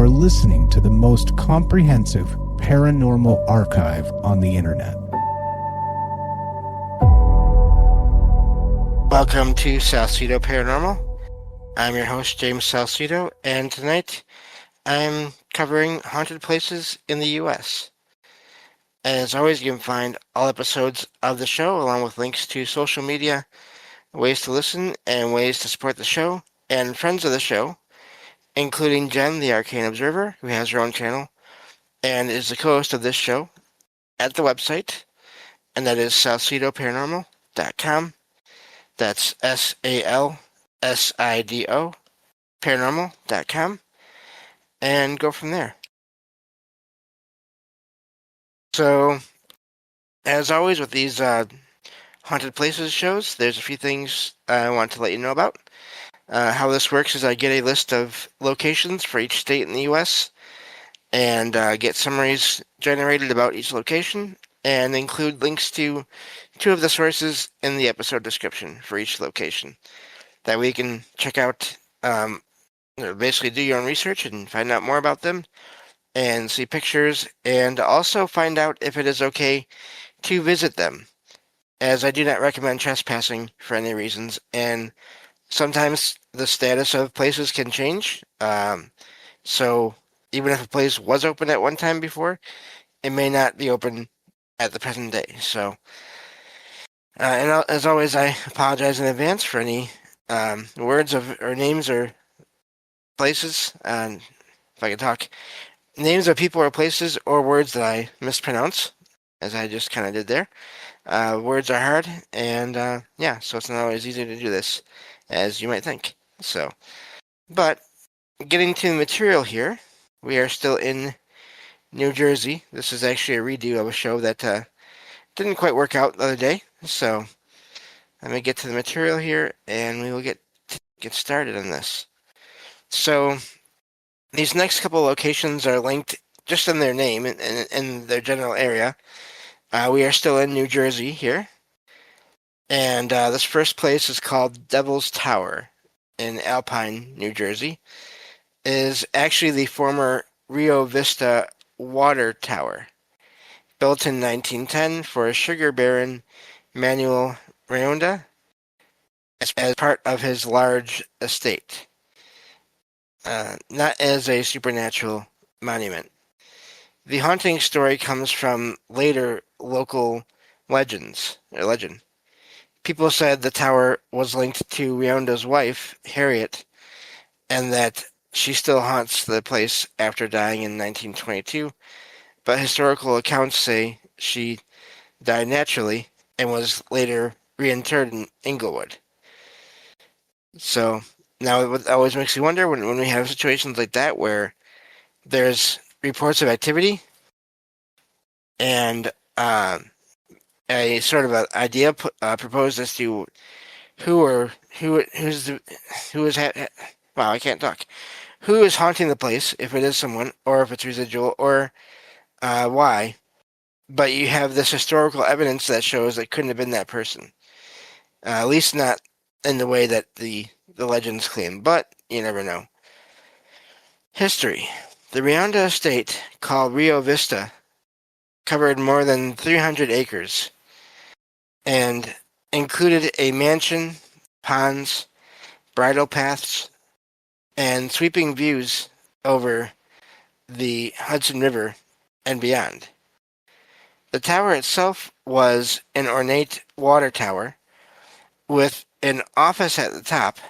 are listening to the most comprehensive paranormal archive on the internet. Welcome to Salsido Paranormal. I'm your host, James Salsido, and tonight I'm covering haunted places in the U.S. As always, you can find all episodes of the show, along with links to social media, ways to listen, and ways to support the show, and friends of the show, including Jen, the Arcane Observer, who has her own channel, and is the co-host of this show at the website, and that is salsidoparanormal.com. That's SALSIDO, paranormal.com, and go from there. So, as always with these Haunted Places shows, there's a few things I want to let you know about. How this works is I get a list of locations for each state in the U.S. and get summaries generated about each location and include links to two of the sources in the episode description for each location. That way you can check out, basically do your own research and find out more about them and see pictures and also find out if it is okay to visit them, as I do not recommend trespassing for any reasons, and sometimes the status of places can change. So even if a place was open at one time before, it may not be open at the present day. So, and as always, I apologize in advance for any words of or names or places, and if I can talk, names of people or places or words that I mispronounce, as I just kind of did there. Words are hard, and yeah, so it's not always easy to do this, as you might think. So, but getting to the material here, we are still in New Jersey. This is actually a redo of a show that didn't quite work out the other day. So let me get to the material here, and we will get started on this. So these next couple locations are linked just in their name and in their general area. We are still in New Jersey here, and this first place is called Devil's Tower in Alpine, New Jersey. It is actually the former Rio Vista water tower, built in 1910 for sugar baron Manuel Rionda as part of his large estate, not as a supernatural monument. The haunting story comes from later local legend. People said the tower was linked to Rionda's wife, Harriet, and that she still haunts the place after dying in 1922, but historical accounts say she died naturally and was later reinterred in Inglewood. So now it always makes you wonder when we have situations like that where there's reports of activity and a sort of an idea proposed as to who is haunting the place, if it is someone or if it's residual, or why, but you have this historical evidence that shows it couldn't have been that person, at least not in the way that the legends claim, but you never know. History. The Rionda estate, called Rio Vista, covered more than 300 acres and included a mansion, ponds, bridle paths, and sweeping views over the Hudson River and beyond. The tower itself was an ornate water tower with an office at the top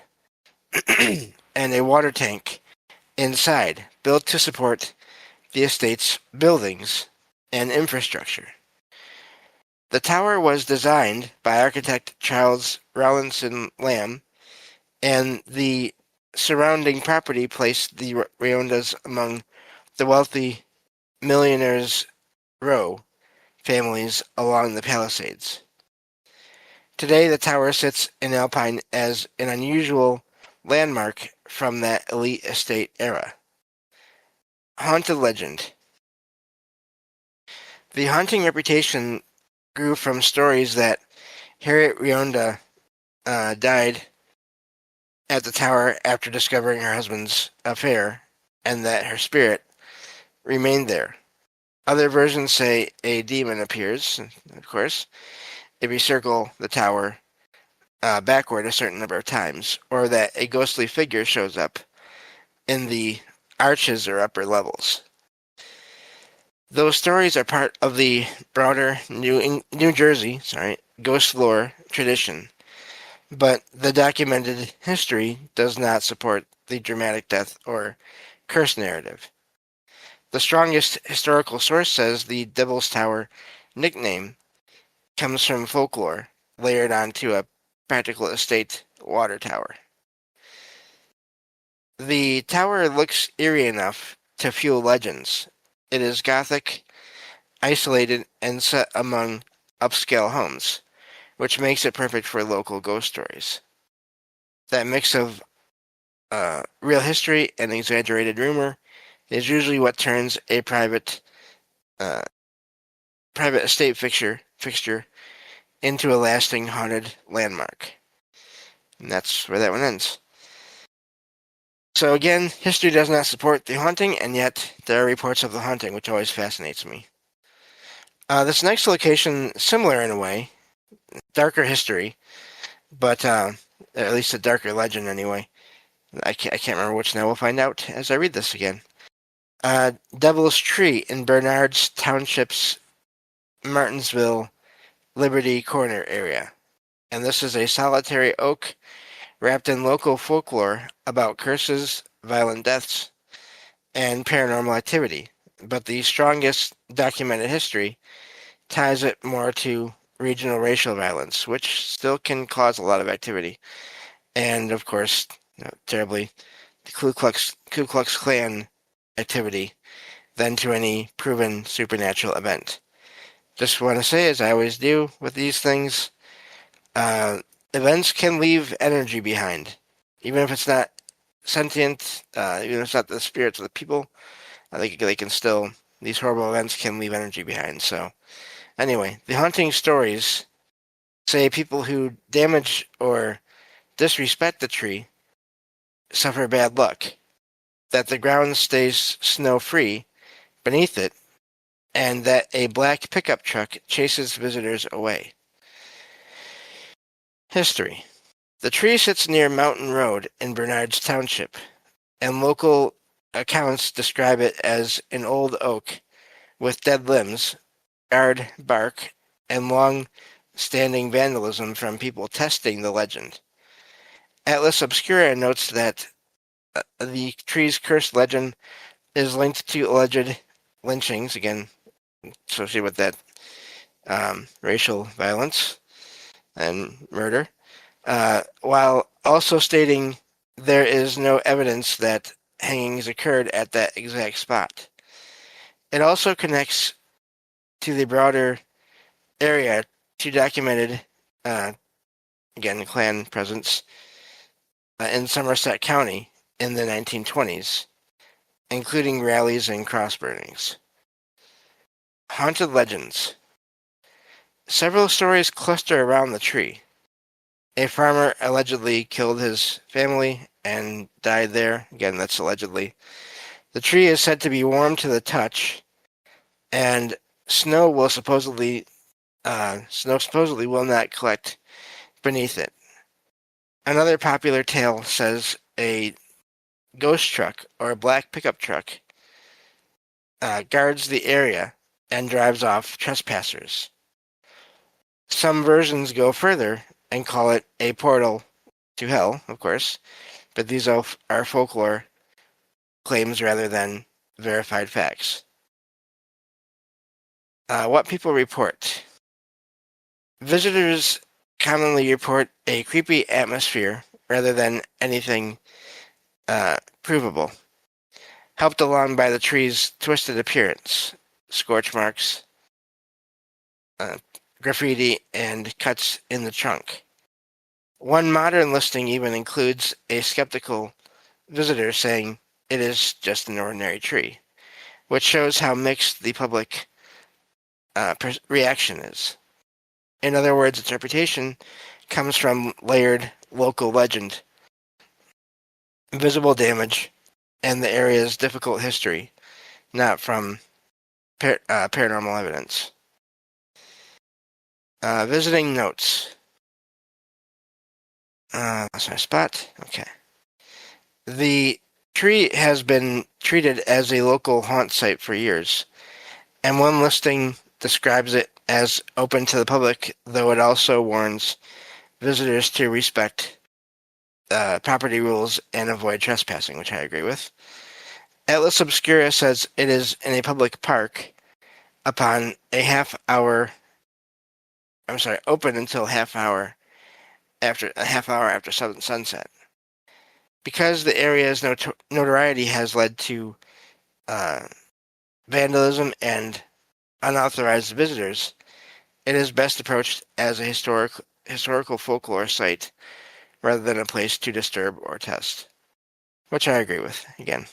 and a water tank inside, built to support the estate's buildings and infrastructure. The tower was designed by architect Charles Rawlinson Lamb, and the surrounding property placed the Riondas among the wealthy millionaires' row families along the Palisades. Today, the tower sits in Alpine as an unusual landmark from that elite estate era. Haunted legend. The haunting reputation grew from stories that Harriet Rionda died at the tower after discovering her husband's affair and that her spirit remained there. Other versions say a demon appears, of course, if you circle the tower backward a certain number of times, or that a ghostly figure shows up in the arches or upper levels. Those stories are part of the broader New Jersey ghost lore tradition, but the documented history does not support the dramatic death or curse narrative. The strongest historical source says the Devil's Tower nickname comes from folklore layered onto a practical estate water tower. The tower looks eerie enough to fuel legends. It is Gothic, isolated, and set among upscale homes, which makes it perfect for local ghost stories. That mix of real history and exaggerated rumor is usually what turns a private estate fixture into a lasting haunted landmark. And that's where that one ends. So again, history does not support the haunting, and yet there are reports of the haunting, which always fascinates me. This next location, similar in a way, darker history, but at least a darker legend anyway. I can't remember which now. We'll find out as I read this again. Devil's Tree in Bernards Township's Martinsville, Liberty Corner area. And this is a solitary oak wrapped in local folklore about curses, violent deaths, and paranormal activity. But the strongest documented history ties it more to regional racial violence, which still can cause a lot of activity. And, of course, terribly, the Ku Klux Klan activity than to any proven supernatural event. Just want to say, as I always do with these things, events can leave energy behind. Even if it's not sentient, even if it's not the spirits of the people, I think they can still, these horrible events can leave energy behind. So, anyway, the haunting stories say people who damage or disrespect the tree suffer bad luck, that the ground stays snow-free beneath it, and that a black pickup truck chases visitors away. History. The tree sits near Mountain Road in Bernards Township, and local accounts describe it as an old oak with dead limbs, charred bark, and long-standing vandalism from people testing the legend. Atlas Obscura notes that the tree's cursed legend is linked to alleged lynchings, again, associated with that racial violence and murder, while also stating there is no evidence that hangings occurred at that exact spot. It also connects to the broader area to documented, again, Klan presence in Somerset County in the 1920s, including rallies and cross burnings. Haunted legends. Several stories cluster around the tree. A farmer allegedly killed his family and died there. Again, that's allegedly. The tree is said to be warm to the touch, and snow supposedly will not collect beneath it. Another popular tale says a ghost truck or a black pickup truck guards the area and drives off trespassers. Some versions go further and call it a portal to hell, of course, but these are folklore claims rather than verified facts. What people report. Visitors commonly report a creepy atmosphere rather than anything provable, helped along by the tree's twisted appearance, scorch marks, graffiti, and cuts in the trunk. One modern listing even includes a skeptical visitor saying it is just an ordinary tree, which shows how mixed the public reaction is. In other words, its reputation comes from layered local legend, visible damage, and the area's difficult history, not from paranormal evidence. Visiting notes. That's my spot. Okay. The tree has been treated as a local haunt site for years, and one listing describes it as open to the public, though it also warns visitors to respect property rules and avoid trespassing, which I agree with. Atlas Obscura says it is in a public park upon open until a half hour after sunset. Because the area's notoriety has led to vandalism and unauthorized visitors, it is best approached as a historical folklore site rather than a place to disturb or test, which I agree with, again.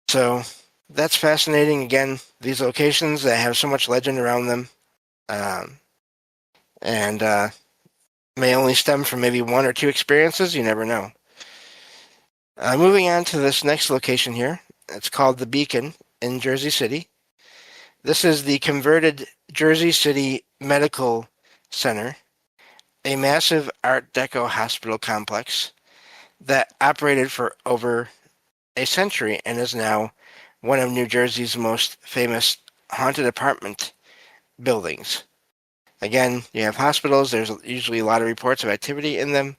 So that's fascinating. Again, these locations that have so much legend around them, and may only stem from maybe one or two experiences. You never know. Moving on to this next location here. It's called the Beacon in Jersey City. This is the converted Jersey City Medical Center, a massive Art Deco hospital complex that operated for over a century and is now one of New Jersey's most famous haunted apartment buildings. Again, you have hospitals. There's usually a lot of reports of activity in them,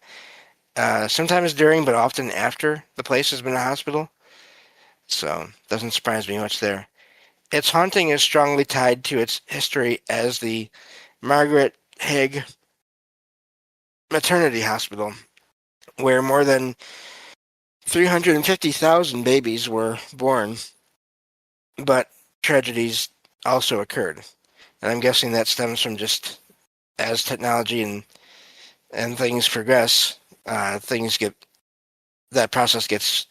sometimes during, but often after the place has been a hospital. So, doesn't surprise me much there. Its haunting is strongly tied to its history as the Margaret Haig Maternity Hospital, where more than 350,000 babies were born, but tragedies also occurred. And I'm guessing that stems from just as technology and things progress, that process gets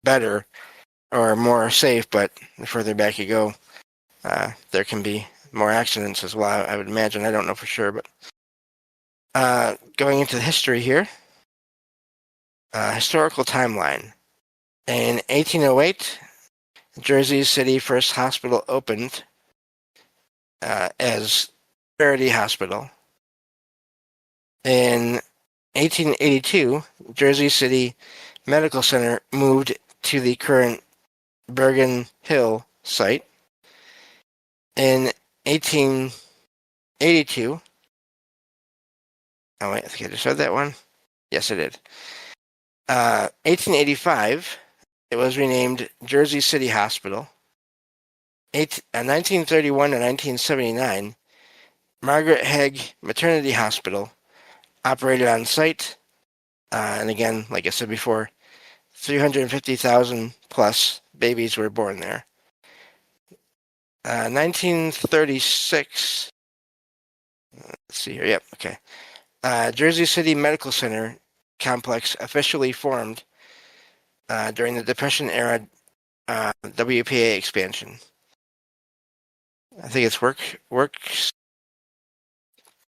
better or more safe, but the further back you go, there can be more accidents as well, I would imagine. I don't know for sure, but going into the history here, historical timeline. In 1808, Jersey City First Hospital opened as Charity Hospital. In 1882, Jersey City Medical Center moved to the current Bergen Hill site. In 1882, oh wait, I think I just said that one. Yes, I did. 1885, it was renamed Jersey City Hospital. 1931 to 1979, Margaret Haig Maternity Hospital operated on site. And again, like I said before, 350,000 plus babies were born there. 1936, let's see here, yep, okay. Jersey City Medical Center complex officially formed during the Depression era WPA expansion. I think it's works.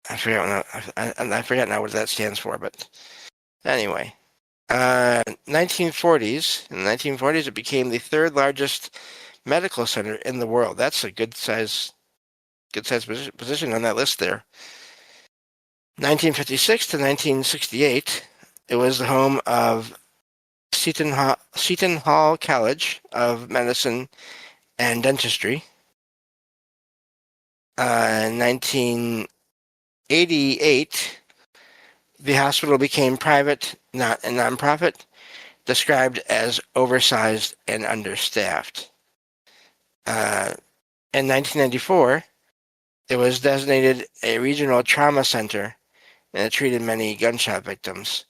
I forget now what that stands for, but anyway. 1940s. In the 1940s, it became the third largest medical center in the world. That's a good size position on that list there. 1956 to 1968, it was the home of Seton Hall College of Medicine and Dentistry. 1988, the hospital became private, not a nonprofit, described as oversized and understaffed. In 1994, it was designated a regional trauma center and it treated many gunshot victims.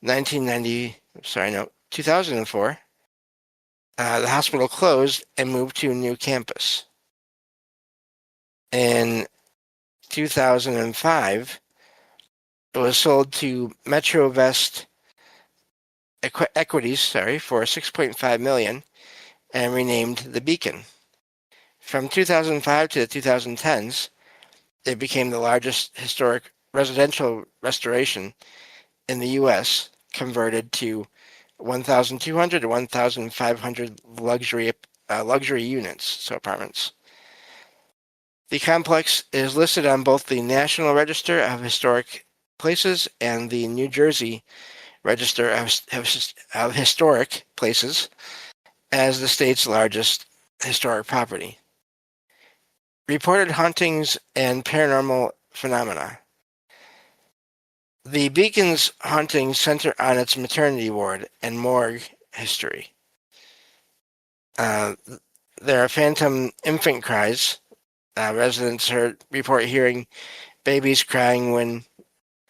2004, the hospital closed and moved to a new campus. In 2005, it was sold to Metrovest Equities, for $6.5 million and renamed the Beacon. From 2005 to the 2010s, it became the largest historic residential restoration in the U.S., converted to 1,200 to 1,500 luxury units, so apartments. The complex is listed on both the National Register of Historic Places and the New Jersey Register of Historic Places as the state's largest historic property. Reported hauntings and paranormal phenomena. The Beacon's hauntings center on its maternity ward and morgue history. There are phantom infant cries. Residents report hearing babies crying when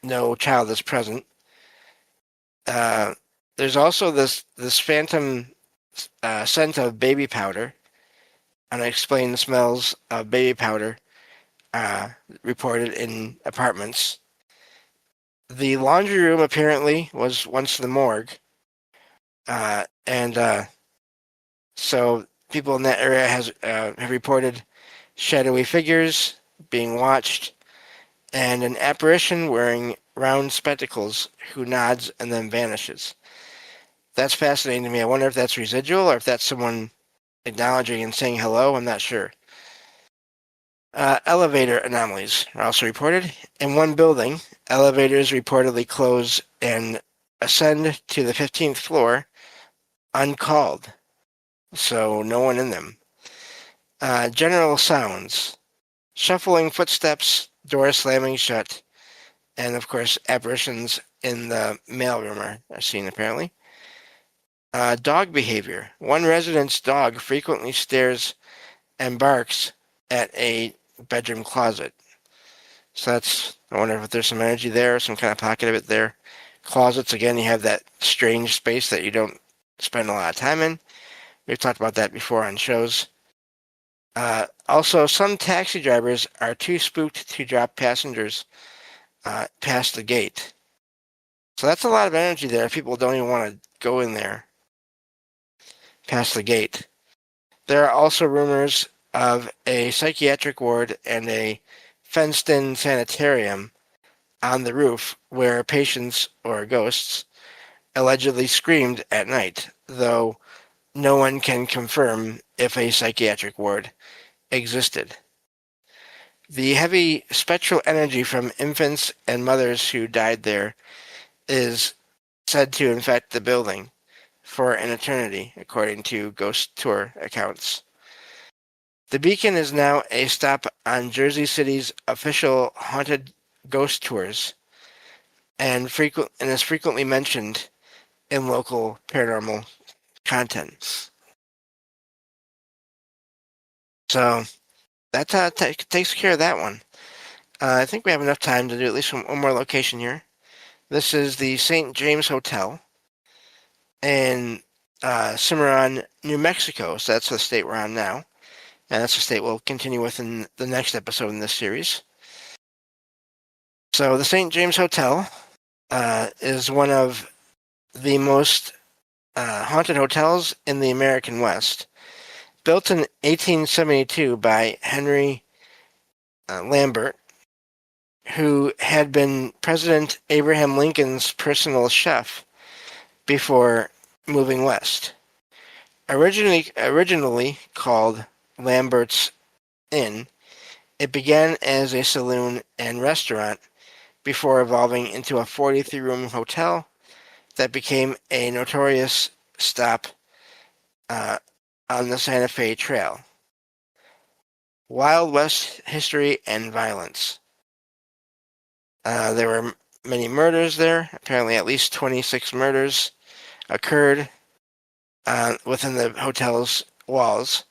no child is present. There's also this phantom scent of baby powder, unexplained smells of baby powder reported in apartments. The laundry room apparently was once the morgue, and so people in that area have reported shadowy figures being watched, and an apparition wearing round spectacles who nods and then vanishes. That's fascinating to me. I wonder if that's residual or if that's someone acknowledging and saying hello. I'm not sure. Elevator anomalies are also reported. In one building, elevators reportedly close and ascend to the 15th floor uncalled, so no one in them. General sounds. Shuffling footsteps, doors slamming shut, and of course apparitions in the mailroom are seen apparently. Dog behavior. One resident's dog frequently stares and barks at a bedroom closet. So I wonder if there's some energy there, some kind of pocket of it there. Closets, again, you have that strange space that you don't spend a lot of time in. We've talked about that before on shows. Also, some taxi drivers are too spooked to drop passengers past the gate. So that's a lot of energy there. People don't even want to go in there past the gate. There are also rumors of a psychiatric ward and a fenced-in sanitarium on the roof where patients, or ghosts, allegedly screamed at night, though no one can confirm if a psychiatric ward existed. The heavy spectral energy from infants and mothers who died there is said to infect the building for an eternity, according to ghost tour accounts. The Beacon is now a stop on Jersey City's official haunted ghost tours and is frequently mentioned in local paranormal content. So that takes care of that one. I think we have enough time to do at least one more location here. This is the St. James Hotel in Cimarron, New Mexico. So that's the state we're on now. And that's the state we'll continue with in the next episode in this series. So the St. James Hotel is one of the most haunted hotels in the American West. Built in 1872 by Henry Lambert, who had been President Abraham Lincoln's personal chef before moving west. Originally called Lambert's Inn, it began as a saloon and restaurant before evolving into a 43-room hotel that became a notorious stop on the Santa Fe Trail. Wild West history and violence. There were many murders there. Apparently at least 26 murders occurred within the hotel's walls,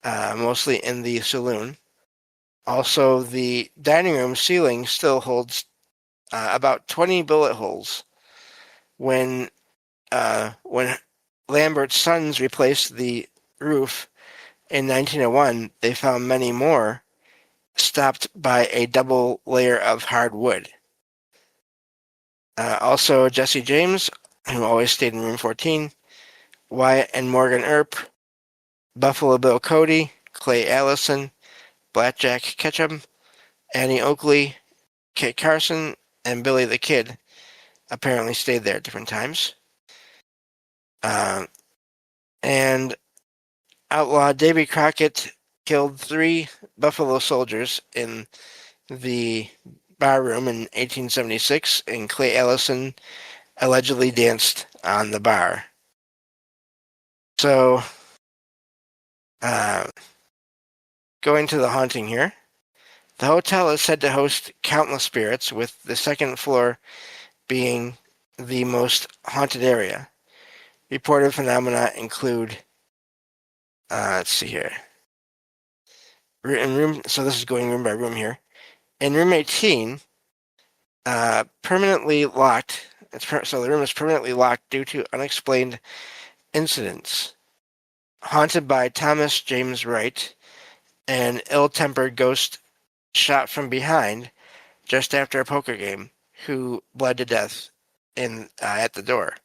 mostly in the saloon. Also, the dining room ceiling still holds about 20 bullet holes. When Lambert's sons replaced the roof in 1901, they found many more stopped by a double layer of hard wood. Also, Jesse James, who always stayed in room 14, Wyatt and Morgan Earp, Buffalo Bill Cody, Clay Allison, Blackjack Ketchum, Annie Oakley, Kit Carson, and Billy the Kid apparently stayed there at different times. And outlaw Davy Crockett killed 3 Buffalo soldiers in the bar room in 1876, and Clay Ellison allegedly danced on the bar. So, going to the haunting here. The hotel is said to host countless spirits, with the second floor being the most haunted area. Reported phenomena include, let's see here. So this is going room by room here. In room 18, permanently locked. So the room is permanently locked due to unexplained incidents. Haunted by Thomas James Wright, an ill-tempered ghost shot from behind just after a poker game, who bled to death at the door.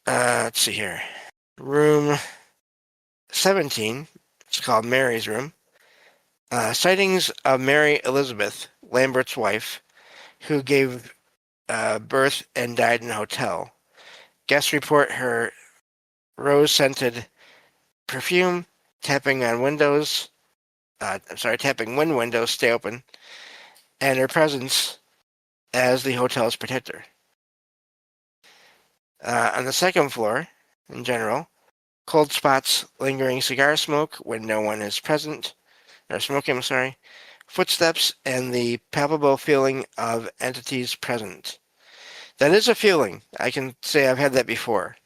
Let's see here. Room 17, it's called Mary's room. Sightings of Mary Elizabeth, Lambert's wife, who gave birth and died in a hotel. Guests report her rose-scented perfume, tapping wind windows stay open, and her presence as the hotel's protector. On the second floor, in general, cold spots, lingering cigar smoke when no one is present, or smoking, footsteps, and the palpable feeling of entities present. That is a feeling. I can say I've had that before.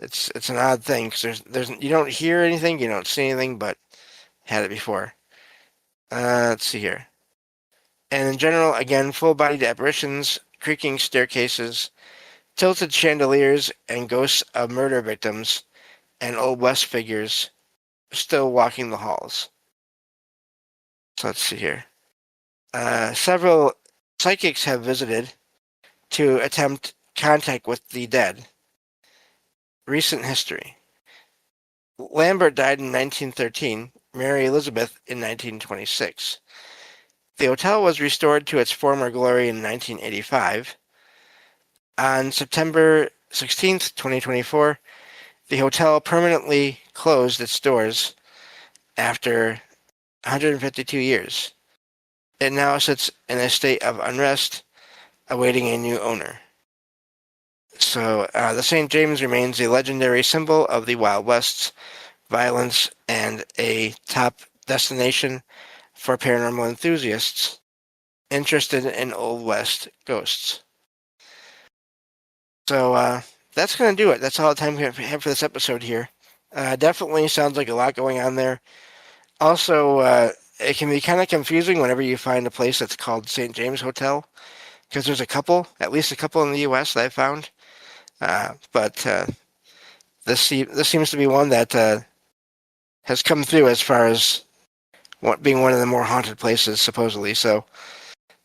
It's an odd thing, because there's you don't hear anything, you don't see anything, but had it before. Let's see here. And in general, again, full-bodied apparitions, creaking staircases, tilted chandeliers, and ghosts of murder victims, and Old West figures still walking the halls. So let's see here. Several psychics have visited to attempt contact with the dead. Recent history. Lambert died in 1913, Mary Elizabeth in 1926. The hotel was restored to its former glory in 1985. On September 16, 2024, the hotel permanently closed its doors after 152 years. It now sits in a state of unrest, awaiting a new owner. So the St. James remains a legendary symbol of the Wild West's violence and a top destination for paranormal enthusiasts interested in Old West ghosts. So that's going to do it. That's all the time we have for this episode here. Definitely sounds like a lot going on there. Also, it can be kind of confusing whenever you find a place that's called St. James Hotel, because there's at least a couple in the U.S. that I've found. But this seems to be one that has come through as far as being one of the more haunted places, supposedly. So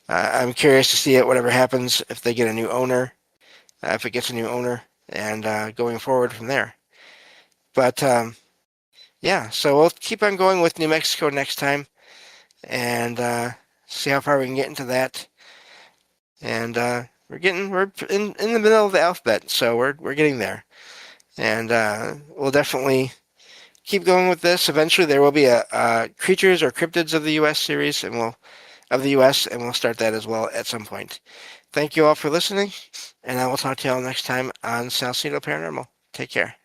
I'm curious to see whatever happens if they get a new owner, if it gets a new owner, and going forward from there. But yeah, so we'll keep on going with New Mexico next time, and see how far we can get into that. And we're in the middle of the alphabet, so we're getting there. And we'll definitely keep going with this. Eventually, there will be a Creatures or Cryptids of the U.S. series, and we'll start that as well at some point. Thank you all for listening, and I will talk to you all next time on Salsido Paranormal. Take care.